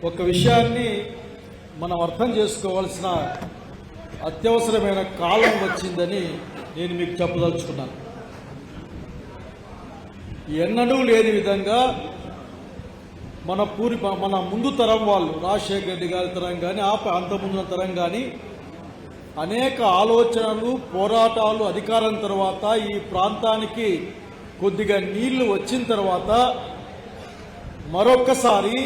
ఒక విషయాన్ని మనం అర్థం చేసుకోవాల్సిన అత్యవసరమైన కాలం వచ్చిందని నేను మీకు చెప్పదలుచుకున్నాను. ఎన్నడూ లేని విధంగా మన ముందు తరం వాళ్ళు రాజశేఖర రెడ్డి గారి తరం కానీ అంత ముందు తరం కానీ అనేక ఆలోచనలు పోరాటాలు అధికారం తర్వాత ఈ ప్రాంతానికి కొద్దిగా నీళ్లు వచ్చిన తర్వాత మరొక్కసారి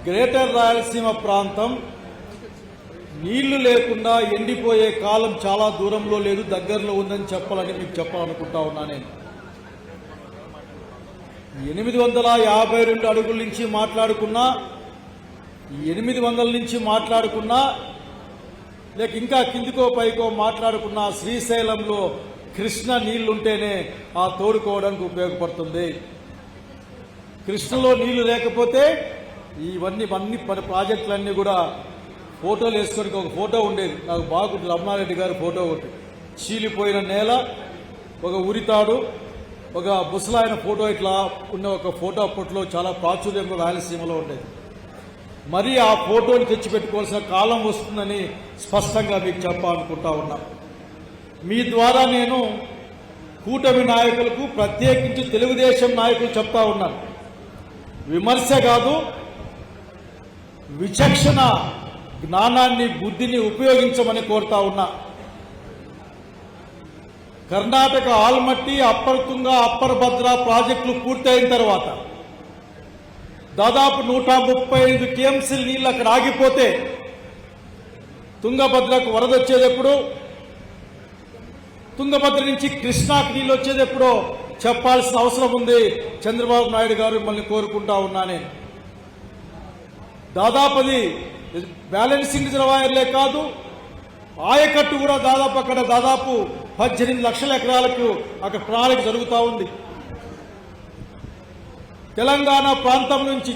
గ్రేటర్ రాయలసీమ ప్రాంతం నీళ్లు లేకుండా ఎండిపోయే కాలం చాలా దూరంలో లేదు, దగ్గరలో ఉందని చెప్పాలని మీకు చెప్పాలనుకుంటా ఉన్నా. నేను 852 అడుగుల నుంచి మాట్లాడుకున్నా, 800 నుంచి మాట్లాడుకున్నా, లేక ఇంకా కిందికో పైకో మాట్లాడుకున్నా శ్రీశైలంలో కృష్ణ నీళ్లుంటేనే ఆ తోడుకోవడానికి ఉపయోగపడుతుంది. కృష్ణలో నీళ్లు లేకపోతే ఇవన్నీ ప్రాజెక్టులన్నీ కూడా ఫోటోలు వేసుకొని ఒక ఫోటో ఉండేది, నాకు బాగుంటుంది, రమణారెడ్డి గారి ఫోటో ఒకటి, చీలిపోయిన నేల, ఒక ఉరితాడు, ఒక ముసలాయన ఫోటో, ఇట్లా ఉన్న ఒక ఫోటో అప్పట్లో చాలా ప్రాచుర్యంలో రాయలసీమలో ఉండేది. మరి ఆ ఫోటోని తెచ్చిపెట్టుకోవాల్సిన కాలం వస్తుందని స్పష్టంగా మీకు చెప్పాలనుకుంటా ఉన్నా. మీ ద్వారా నేను కూటమి నాయకులకు, ప్రత్యేకించి తెలుగుదేశం నాయకులు చెప్తా ఉన్నాను, విమర్శ కాదు, విచక్షణ జ్ఞానాన్ని బుద్ధిని ఉపయోగించమని కోరుతా ఉన్నా. కర్ణాటక ఆల్మట్టి, అప్పర్ తుంగ, అప్పర్ భద్ర ప్రాజెక్టులు పూర్తయిన తర్వాత దాదాపు 135 టీఎంసీల నీళ్ళు అక్కడ ఆగిపోతే తుంగభద్రకు వరద వచ్చేదెప్పుడు, తుంగభద్ర నుంచి కృష్ణాకి నీళ్ళు వచ్చేదెప్పుడో చెప్పాల్సిన అవసరం ఉంది. చంద్రబాబు నాయుడు గారు మిమ్మల్ని కోరుకుంటా ఉన్నా. నేను దాదాపు అది బ్యాలెన్సింగ్ రిజర్వాయర్లే కాదు, ఆయకట్టు కూడా అక్కడ దాదాపు 18 లక్షల ఎకరాలకు అక్కడ ప్రణాళిక జరుగుతూ ఉంది. తెలంగాణ ప్రాంతం నుంచి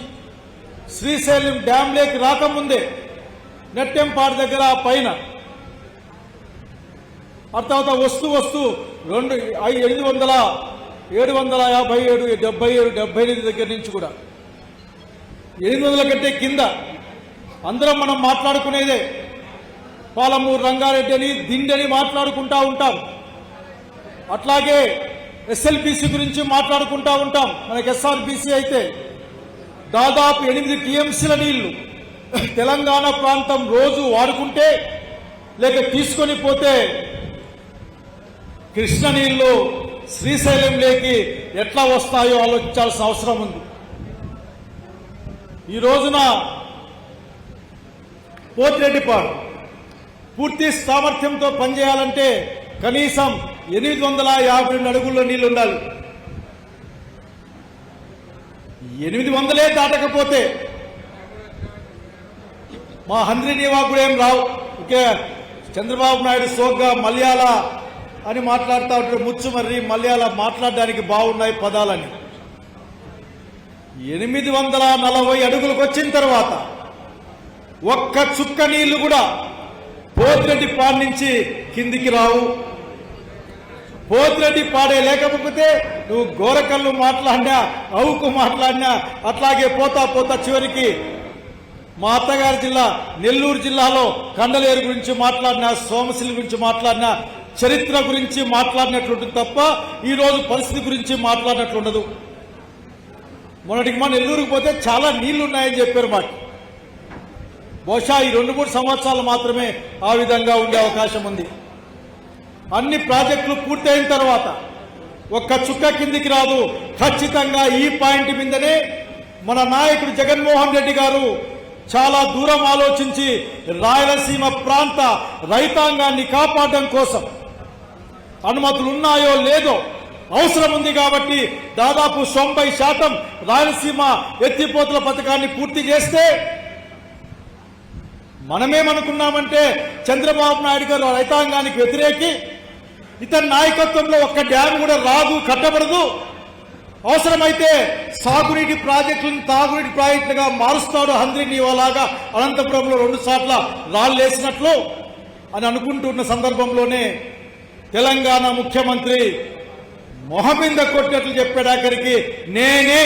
శ్రీశైలం డ్యాంలేకి రాకముందే నెట్టెంపాడు దగ్గర పైన ఆ తర్వాత వస్తూ 757, 77, 78 దగ్గర నుంచి కూడా 800 కంటే కింద అందరం మనం మాట్లాడుకునేదే. పాలమూరు రంగారెడ్డి అని, దిండని మాట్లాడుకుంటా ఉంటాం. అట్లాగే ఎస్ఎల్బీసీ గురించి మాట్లాడుకుంటా ఉంటాం. మనకి ఎస్ఆర్బీసీ అయితే దాదాపు 8 టీఎంసీల నీళ్లు తెలంగాణ ప్రాంతం రోజు వాడుకుంటే లేక తీసుకొని పోతే కృష్ణ నీళ్లు శ్రీశైలం లేకి ఎట్లా వస్తాయో ఆలోచించాల్సిన అవసరం ఉంది. ఈ రోజున పోతిరెడ్డిపాడు పూర్తి సామర్థ్యంతో పనిచేయాలంటే కనీసం 852 అడుగుల్లో నీళ్లు ఉండాలి. 800 దాటకపోతే మా హంద్రి నీవా కూడా ఏం రావు. ఇకే చంద్రబాబు నాయుడు సోగ్గా మలయాళ అని మాట్లాడుతూ ఉంటారు, ముచ్చుమర్రి మలయాళ మాట్లాడడానికి బాగున్నాయి పదాలని. 840 అడుగులకు వచ్చిన తర్వాత ఒక్క చుక్క నీళ్లు కూడా పోతిరెడ్డిపాడు నుంచి కిందికి రావు. పోతిరెడ్డిపాడే లేకపోతే నువ్వు గోరకల్లు మాట్లాడినా, అవుకు మాట్లాడినా, అట్లాగే పోతా చివరికి మా అత్తగారి జిల్లా నెల్లూరు జిల్లాలో కండలేరు గురించి మాట్లాడినా, సోమశిల గురించి మాట్లాడినా, చరిత్ర గురించి మాట్లాడినట్లుంటుంది తప్ప ఈరోజు పరిస్థితి గురించి మాట్లాడినట్లుండదు. మొన్నటికి మా నెల్లూరుకు పోతే చాలా నీళ్లున్నాయని చెప్పారు మాకు. బహుశా ఈ 2-3 సంవత్సరాలు మాత్రమే ఆ విధంగా ఉండే అవకాశం ఉంది. అన్ని ప్రాజెక్టులు పూర్తయిన తర్వాత ఒక్క చుక్క కిందికి రాదు. ఖచ్చితంగా ఈ పాయింట్ మీదనే మన నాయకుడు జగన్మోహన్ రెడ్డి గారు చాలా దూరం ఆలోచించి రాయలసీమ ప్రాంత రైతాంగాన్ని కాపాడడం కోసం అనుమతులు ఉన్నాయో లేదో అవసరం ఉంది కాబట్టి దాదాపు 90% రాయలసీమ ఎత్తిపోతల పథకాన్ని పూర్తి చేస్తే మనమేమనుకున్నామంటే చంద్రబాబు నాయుడు గారు రైతాంగానికి వ్యతిరేకి, ఇతని నాయకత్వంలో ఒక్క డ్యామ్ కూడా రాదు, కట్టబడదు, అవసరమైతే సాగునీటి ప్రాజెక్టులను తాగునీటి ప్రాజెక్టులుగా మారుస్తాడు హంద్రి నీవాలాగా అనంతపురంలో 2 సార్లు రాళ్లేసినట్లు అని అనుకుంటున్న సందర్భంలోనే తెలంగాణ ముఖ్యమంత్రి మొహమింద కొట్టినట్లు చెప్పాడు. ఆఖరికి నేనే,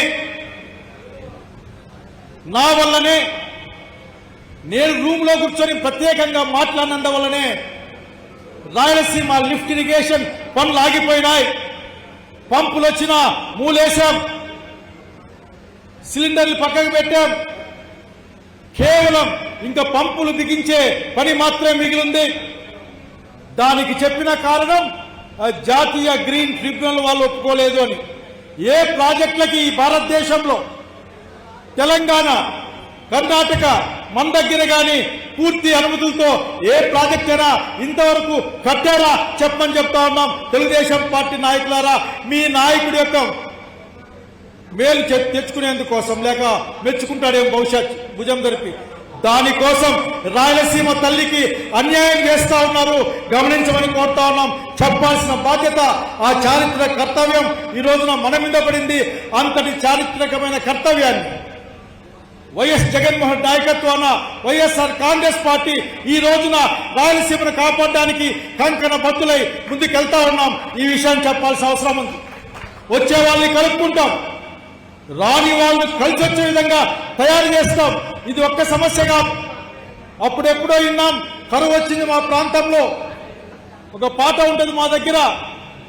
నా వల్లనే నేను రూమ్లో కూర్చొని ప్రత్యేకంగా మాట్లాడినందువల్లనే రాయలసీమ లిఫ్ట్ ఇరిగేషన్ పనులు ఆగిపోయినాయి. పంపులు వచ్చినా మూలేశాం, సిలిండర్లు పక్కకు పెట్టాం. కేవలం ఇంకా పంపులు బిగించే పని మాత్రమే మిగిలింది. దానికి చెప్పిన కారణం జాతీయ గ్రీన్ ట్రిబ్యునల్ వాళ్ళు ఒప్పుకోలేదు అని. ఏ ప్రాజెక్టులకి ఈ భారతదేశంలో తెలంగాణ, కర్ణాటక మన దగ్గర కానీ పూర్తి అనుమతులతో ఏ ప్రాజెక్ట్ అయినా ఇంతవరకు కట్టారా చెప్పమని చెప్తా ఉన్నాం. తెలుగుదేశం పార్టీ నాయకులారా, మీ నాయకుడి యొక్క మేలు తెచ్చుకునేందుకోసం, లేక మెచ్చుకుంటాడేమో భవిష్యత్ భుజం జరిపి, దానికోసం రాయలసీమ తల్లికి అన్యాయం చేస్తా ఉన్నారు. గమనించమని కోరుతా ఉన్నాం. చెప్పాల్సిన బాధ్యత, ఆ చారిత్రక కర్తవ్యం ఈ రోజున మన మీద పడింది. అంతటి చారిత్రకమైన కర్తవ్యాన్ని వైఎస్ జగన్మోహన్ నాయకత్వాన వైఎస్ఆర్ కాంగ్రెస్ పార్టీ ఈ రోజున రాయలసీమను కాపాడడానికి కంకణ బద్దులై ముందుకెళ్తా ఉన్నాం. ఈ విషయాన్ని చెప్పాల్సిన అవసరం ఉంది. వచ్చే వాళ్ళని కలుపుకుంటాం, రాని వాళ్ళని కలిసి వచ్చే విధంగా తయారు చేస్తాం. ఇది ఒక్క సమస్య కాదు. అప్పుడెప్పుడో విన్నాం, కరువు వచ్చింది మా ప్రాంతంలో. ఒక పాట ఉంటుంది మా దగ్గర,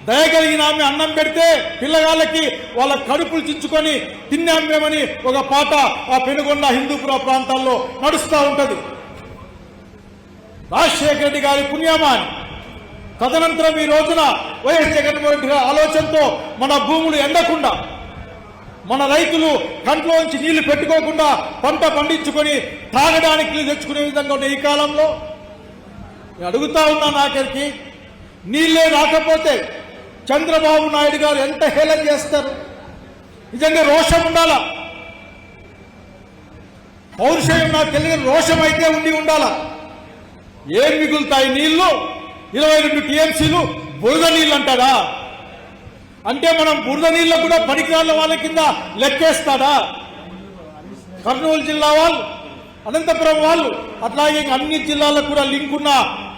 దయగలిగిన ఆమె అన్నం పెడితే పిల్లగాళ్ళకి వాళ్ళ కడుపులు చించుకొని తిన్నాం మేమని ఒక పాట ఆ పెనుగొండ హిందూపుర ప్రాంతాల్లో నడుస్తూ ఉంటుంది. రాజశేఖర రెడ్డి గారి పుణ్యమాన్ తదనంతరం ఈ రోజున వైఎస్ జగన్మోహన్ రెడ్డి గారి ఆలోచనతో మన భూములు ఎండకుండా, మన రైతులు కంట్లోంచి నీళ్లు పెట్టుకోకుండా పంట పండించుకొని తాగడానికి నీళ్లు తెచ్చుకునే విధంగా ఉన్న ఈ కాలంలో అడుగుతా ఉన్నా, నాకెరికి నీళ్లే రాకపోతే చంద్రబాబు నాయుడు గారు ఎంత హేళన చేస్తారు? నిజంగా రోషం ఉండాలా, పౌరుషం నాకు తెలియని రోషం అయితే ఉండాలా. ఏం మిగులుతాయి నీళ్లు? 22 టీఎంసీలు బురద నీళ్ళు అంటారా? అంటే మనం బురద నీళ్ళకు కూడా పనికిరాళ్ళ వాళ్ళ కింద లెక్కేస్తాడా? కర్నూలు జిల్లా వాళ్ళు, అనంతపురం వాళ్ళు, అట్లాగే అన్ని జిల్లాలకు కూడా లింక్ ఉన్న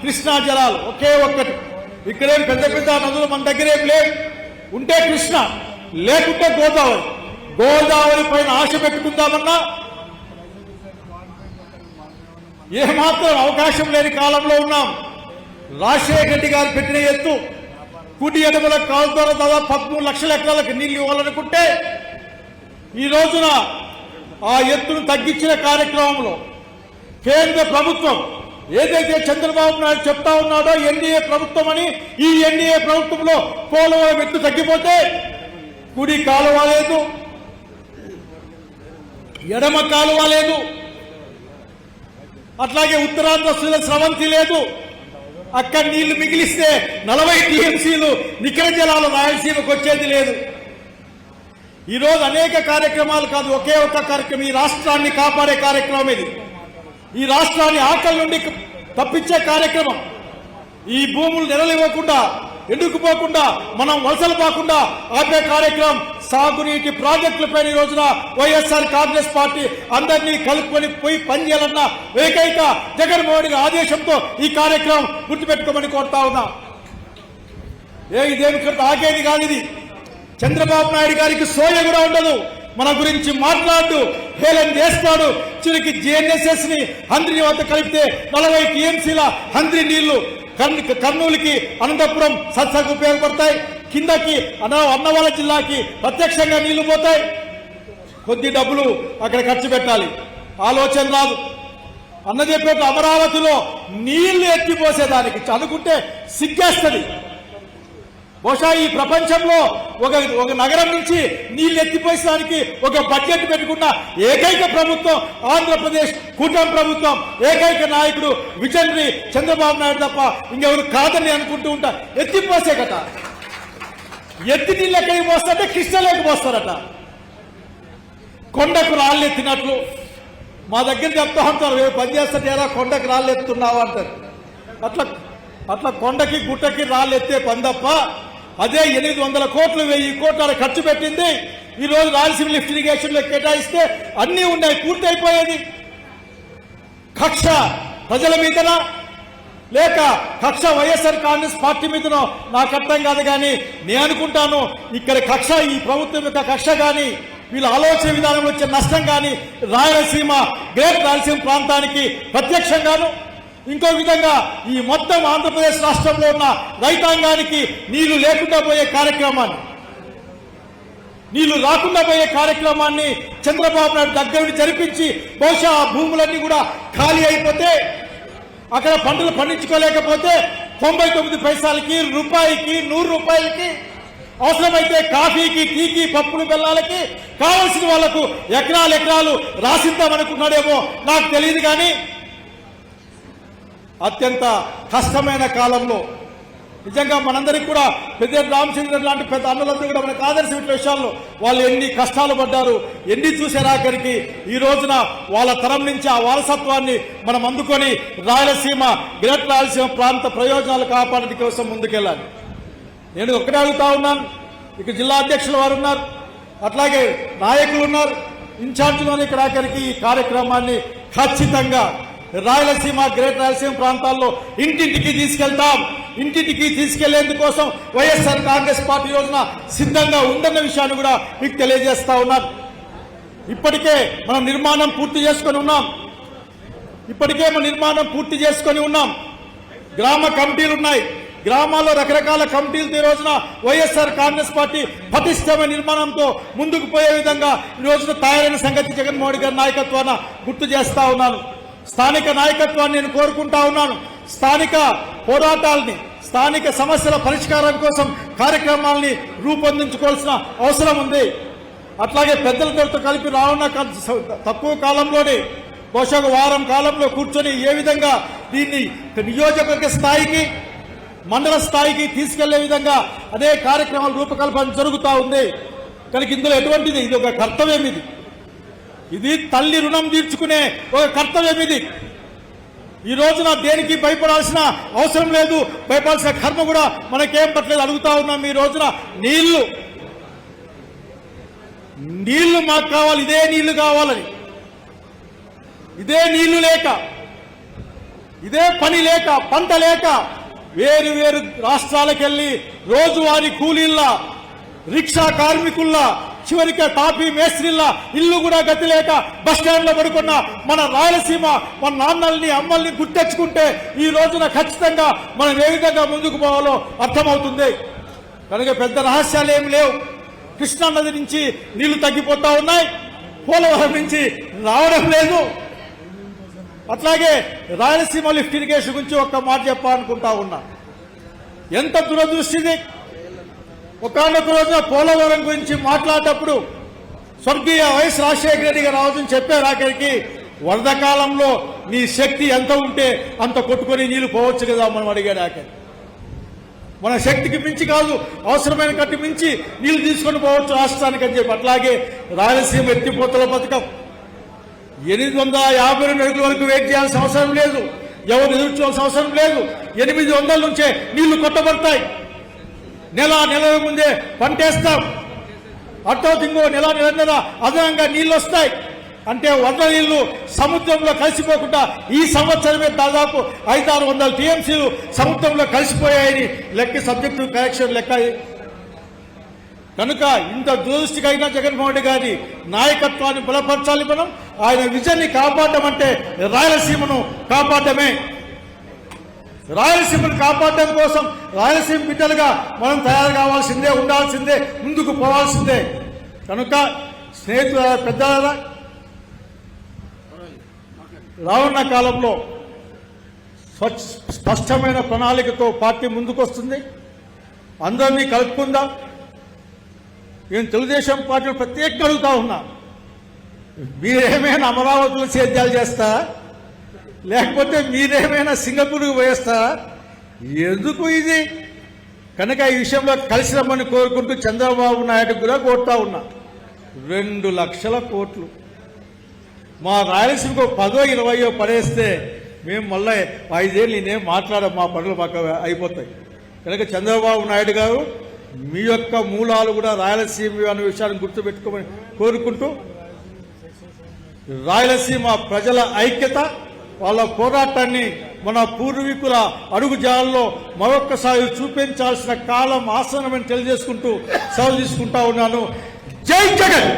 కృష్ణా జలాలు ఒకే ఒక్కటి. ఇక్కడేం పెద్ద పెద్ద నదులు మన దగ్గర ఏం లేవు. ఉంటే కృష్ణ, లేకుంటే గోదావరి. గోదావరి పైన ఆశ పెట్టుకుందామన్నా ఏమాత్రం అవకాశం లేని కాలంలో ఉన్నాం. రాజశేఖర రెడ్డి గారు పెట్టిన ఎత్తు, కుడి ఎడమల కాలు ద్వారా దాదాపు 13 లక్షల ఎకరాలకు నీళ్లు ఇవ్వాలనుకుంటే ఈ రోజున ఆ ఎత్తును తగ్గించిన కార్యక్రమంలో కేంద్ర ప్రభుత్వం ఏదైతే చంద్రబాబు నాయుడు చెప్తా ఉన్నాడో ఎన్డీఏ ప్రభుత్వం అని, ఈ ఎన్డీఏ ప్రభుత్వంలో పోలవరం ఎత్తు తగ్గిపోతే కుడి కాలువ లేదు, ఎడమ కాలువ లేదు, అట్లాగే ఉత్తరాంధ్ర స్రవంతి లేదు. అక్కడ నీళ్లు మిగిలిస్తే 40 టీఎంసీలు నికర జలాలు రాయలసీమకు వచ్చేది లేదు. ఈరోజు అనేక కార్యక్రమాలు కాదు, ఒకే ఒక్క కార్యక్రమం, ఈ రాష్ట్రాన్ని కాపాడే కార్యక్రమం ఇది. ఈ రాష్ట్రాన్ని ఆకలి నుండి తప్పించే కార్యక్రమం. ఈ భూములు నెరలివ్వకుండా, ఎండుకుపోకుండా, మనం వలసలు పోకుండా ఆపే కార్యక్రమం. సాగునీటి ప్రాజెక్టులపై ఈ రోజున వైఎస్ఆర్ కాంగ్రెస్ పార్టీ అందరినీ కలుపుకొని పోయి పనిచేయాలన్న ఏకైక జగన్మోహన్ రెడ్డి ఆదేశంతో ఈ కార్యక్రమం గుర్తుపెట్టుకోమని కోరుతా ఉన్నా. ఇదేమి ఆగేది కాదు. ఇది చంద్రబాబు నాయుడు గారికి సోయ కూడా ఉండదు. మన గురించి మాట్లాడు, హేళన చేస్తాడు. చివరికి జేఎన్ఎస్ఎస్ ని హంద్రి వద్ద కలిపితే 40 టీఎంసీల హంద్రి నీళ్లు కర్నూలుకి, అనంతపురం సత్సకు ఉపయోగపడతాయి. కిందకి అన్నవాళ్ళ జిల్లాకి ప్రత్యక్షంగా నీళ్లు పోతాయి. కొద్ది డబ్బులు అక్కడ ఖర్చు పెట్టాలి, ఆలోచన రాదు. అన్న చెప్పేట్టు అమరావతిలో నీళ్లు ఎత్తిపోసేదానికి చదువుకుంటే సిగ్గేస్తుంది. బహుశా ఈ ప్రపంచంలో ఒక నగరం నుంచి నీళ్లు ఎత్తిపోసేదానికి ఒక బడ్జెట్ పెట్టుకున్న ఏకైక ప్రభుత్వం ఆంధ్రప్రదేశ్ కూటమి ప్రభుత్వం. ఏకైక నాయకుడు విజనరీ చంద్రబాబు నాయుడు తప్ప ఇంకెవరు కాదని అనుకుంటూ ఉంటా. ఎత్తిపోసే కట, ఎత్తి నీళ్ళు ఎక్కడికి పోస్తారంటే కృష్ణలోకి పోస్తారట. కొండకు రాళ్ళు ఎత్తినట్లు మా దగ్గర చెప్తా ఉంటారు, పని చేస్తారా కొండకు రాళ్ళు ఎత్తున్నావు అంటారు. అట్లా కొండకి గుట్టకి రాళ్ళు ఎత్తే పని తప్ప అదే 800 కోట్లు 1000 కోట్ల ఖర్చు పెట్టింది. ఈ రోజు రాయలసీమ లిఫ్ట్ ఇరిగేషన్ లో కేటాయిస్తే అన్నీ ఉన్నాయి, పూర్తి అయిపోయేది. కక్ష ప్రజల మీదనా లేక కక్ష వైఎస్ఆర్ కాంగ్రెస్ పార్టీ మీదనో నాకు అర్థం కాదు. కానీ నేను అనుకుంటాను ఇక్కడ కక్ష, ఈ ప్రభుత్వం యొక్క కక్ష కానీ వీళ్ళ ఆలోచన విధానం వచ్చే నష్టం కానీ రాయలసీమ గ్రేట్ రాయలసీమ ప్రాంతానికి ప్రత్యక్షంగాను ఇంకో విధంగా ఈ మొత్తం ఆంధ్రప్రదేశ్ రాష్ట్రంలో ఉన్న రైతాంగానికి నీళ్లు లేకుండా పోయే కార్యక్రమాన్ని, నీళ్లు రాకుండా పోయే కార్యక్రమాన్ని చంద్రబాబు నాయుడు దగ్గరుండి జరిపించి బహుశా ఆ భూములన్నీ కూడా ఖాళీ అయిపోతే అక్కడ పంటలు పండించుకోలేకపోతే 99 పైసలకి రూపాయికి 100 రూపాయలకి అవసరమైతే కాఫీకి టీకి పప్పులు బెల్లాలకి కావలసిన వాళ్లకు ఎకరాలు రాసిద్దామనుకున్నాడేమో నాకు తెలియదు. కానీ అత్యంత కష్టమైన కాలంలో నిజంగా మనందరికీ కూడా పెద్ద రామచంద్రన్ లాంటి పెద్ద అన్నలందరూ కూడా మనకు ఆదర్శమైన విషయాల్లో వాళ్ళు ఎన్ని కష్టాలు పడ్డారు, ఎన్ని చూసారు. ఆఖరికి ఈ రోజున వాళ్ళ తరం నుంచి ఆ వారసత్వాన్ని మనం అందుకొని రాయలసీమ గ్రేట్ రాయలసీమ ప్రాంత ప్రయోజనాలు కాపాడడం కోసం ముందుకెళ్ళాలి. నేను ఒక్కడే అడుగుతా ఉన్నాను. ఇక జిల్లా అధ్యక్షులు వారు ఉన్నారు, అట్లాగే నాయకులు ఉన్నారు, ఇన్ఛార్జీలు ఇక్కడ ఆఖరికి ఈ కార్యక్రమాన్ని ఖచ్చితంగా రాయలసీమ గ్రేట్ రాయలసీమ ప్రాంతాల్లో ఇంటింటికి తీసుకెళ్తాం. ఇంటింటికి తీసుకెళ్లేందుకోసం వైఎస్ఆర్ కాంగ్రెస్ పార్టీ రోజున సిద్ధంగా ఉందన్న విషయాన్ని కూడా మీకు తెలియజేస్తా ఉన్నాను. ఇప్పటికే మనం నిర్మాణం పూర్తి చేసుకొని ఉన్నాం. గ్రామ కమిటీలు ఉన్నాయి. గ్రామాల్లో రకరకాల కమిటీలతో ఈ రోజున వైఎస్ఆర్ కాంగ్రెస్ పార్టీ పటిష్టమైన నిర్మాణంతో ముందుకు పోయే విధంగా ఈ రోజున తయారైన సంగతి జగన్మోహన్ గారి నాయకత్వాన్ని గుర్తు చేస్తా ఉన్నాను. స్థానిక నాయకత్వాన్ని నేను కోరుకుంటా ఉన్నాను. స్థానిక పోరాటాలని, స్థానిక సమస్యల పరిష్కారం కోసం కార్యక్రమాలని రూపొందించుకోవాల్సిన అవసరం ఉంది. అట్లాగే పెద్దలతో కలిపి రానున్న తక్కువ కాలంలోనే బహుశా వారం కాలంలో కూర్చొని ఏ విధంగా దీన్ని నియోజకవర్గ స్థాయికి, మండల స్థాయికి తీసుకెళ్లే విధంగా అదే కార్యక్రమాల రూపకల్పన జరుగుతూ ఉంది. కనుక ఇందులో ఎటువంటిది, ఇది ఒక కర్తవ్యం. ఇది తల్లి రుణం తీర్చుకునే ఒక కర్తవ్యం. ఇది ఈ రోజున దేనికి భయపడాల్సిన అవసరం లేదు, భయపడాల్సిన కర్మ కూడా మనకేం పట్టలేదు. అడుగుతా ఉన్నాం ఈ రోజున నీళ్లు మాకు కావాలి, ఇదే నీళ్లు కావాలని. ఇదే నీళ్లు లేక, ఇదే పని లేక, పంట లేక వేరు వేరు రాష్ట్రాలకు వెళ్లి రోజువారీ కూలీల్లా, రిక్షా కార్మికుల్లా, చివరికి టాపీ మేస్త్రిల్లా ఇల్లు కూడా గతి లేక బస్టాండ్ లో పడుకున్న మన రాయలసీమ మన నాన్నల్ని అమ్మల్ని గుర్తెచ్చుకుంటే ఈ రోజున ఖచ్చితంగా మనం ఏ విధంగా ముందుకు పోవాలో అర్థమవుతుంది. కనుక పెద్ద రహస్యాలు ఏమి లేవు. కృష్ణా నది నుంచి నీళ్లు తగ్గిపోతా ఉన్నాయి, పోలవరం నుంచి రావడం లేదు. అట్లాగే రాయలసీమ లిఫ్ట్ ఇరిగేషన్ గురించి ఒక్క మాట చెప్పాలనుకుంటా ఉన్నా. ఎంత దురదృష్టిది. ఒకనొక రోజున పోలవరం గురించి మాట్లాడేటప్పుడు స్వర్గీయ వైఎస్ రాజశేఖర రెడ్డి గారు రావచ్చని చెప్పారు. ఆఖరికి వరద కాలంలో నీ శక్తి ఎంత ఉంటే అంత కొట్టుకొని నీళ్లు పోవచ్చు కదా మనం అడిగాడు. ఆఖరి మన శక్తికి మించి కాదు, అవసరమైన కట్టి మించి నీళ్లు తీసుకొని పోవచ్చు రాష్ట్రానికి అని చెప్పి. అట్లాగే రాయలసీమ ఎత్తిపోతల పథకం 852 అడుగుల వరకు వెయిట్ చేయాల్సిన అవసరం లేదు, ఎవరు ఎదురు చూడాల్సిన అవసరం లేదు. 800 నుంచే నీళ్లు కొట్టబడతాయి. నెల ముందే పంటేస్తాం, అట్టో తింగో నెల అదనంగా నీళ్లు వస్తాయి. అంటే వరద నీళ్లు సముద్రంలో కలిసిపోకుండా ఈ సంవత్సరమే దాదాపు 500-600 టీఎంసీలు సముద్రంలో కలిసిపోయాయని లెక్క, సబ్జెక్టు కరెక్షన్ లెక్క. కనుక ఇంత దురదృష్టికైనా జగన్మోహన్ రెడ్డి గారి నాయకత్వాన్ని బలపరచాలి. మనం ఆయన విజన్ని కాపాడడం అంటే రాయలసీమను కాపాడమే. రాయలసీమను కాపాడడం కోసం రాయలసీమ బిడ్డలుగా మనం తయారు కావాల్సిందే, ఉండాల్సిందే, ముందుకు పోవాల్సిందే. కనుక స్నేహితుల పెద్దల రానున్న కాలంలో స్పష్టమైన ప్రణాళికతో పార్టీ ముందుకొస్తుంది. అందరినీ కలుపుకుందాం. నేను తెలుగుదేశం పార్టీ ప్రత్యేకంగా అడుగుతా ఉన్నా, మీరేమైనా అమరావతిలో సేద్యాలు చేస్తా, లేకపోతే మీరేమైనా సింగపూర్కి పోయేస్తా, ఎందుకు ఇది? కనుక ఈ విషయంలో కలిసి రమ్మని కోరుకుంటూ చంద్రబాబు నాయుడు కూడా కోరుతా ఉన్నా. 2 లక్షల కోట్లు మా రాయలసీమకు 10-20 పడేస్తే మేము మళ్ళీ 5 ఏళ్ళు నేనేం మాట్లాడాం, మా పనులు మాకు అయిపోతాయి. కనుక చంద్రబాబు నాయుడు గారు మీ యొక్క మూలాలు కూడా రాయలసీమ అనే విషయాన్ని గుర్తుపెట్టుకోమని కోరుకుంటూ, రాయలసీమ ప్రజల ఐక్యత, వాళ్ళ పోరాటాన్ని మన పూర్వీకుల అడుగుజాడల్లో మరొక్కసారి చూపించాల్సిన కాలం ఆసనమని తెలియజేసుకుంటూ సెలవు తీసుకుంటా ఉన్నాను. జై జగన్.